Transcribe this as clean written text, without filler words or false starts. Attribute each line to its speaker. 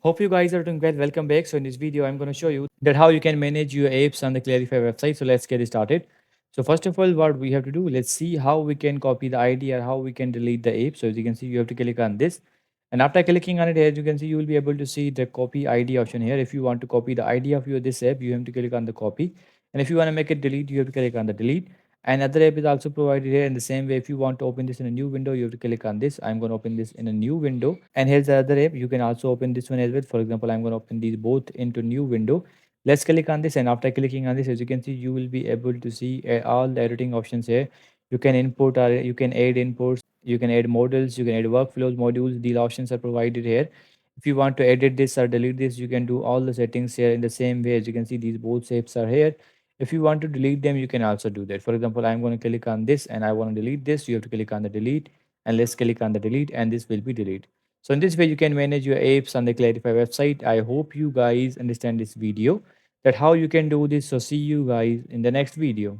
Speaker 1: Hope you guys are doing well. Welcome back. So in this video, I'm going to show you that how you can manage your apps on the Clarifai website. So let's get started. So first of all, what we have to do, let's see how we can copy the ID or how we can delete the app. So as you can see, you have to click on this. And after clicking on it, as you can see, you will be able to see the copy ID option here. If you want to copy the ID of your this app, you have to click on the copy. And if you want to make it delete, you have to click on the delete. And other app is also provided here in the same way. If you want to open this in a new window, you have to click on this. I'm going to open this in a new window. And here's the other app. You can also open this one as well. For example, I'm going to open these both into new window. Let's click on this. And after clicking on this, as you can see, you will be able to see all the editing options here. You can input or you can add inputs. You can add models. You can add workflows, modules. These options are provided here. If you want to edit this or delete this, you can do all the settings here in the same way. As you can see, these both shapes are here. If you want to delete them, you can also do that. For example, I'm going to click on this and I want to delete this. You have to click on the delete and let's click on the delete and this will be deleted. So in this way, you can manage your apps on the Clarify website. I hope you guys understand this video that how you can do this. So see you guys in the next video.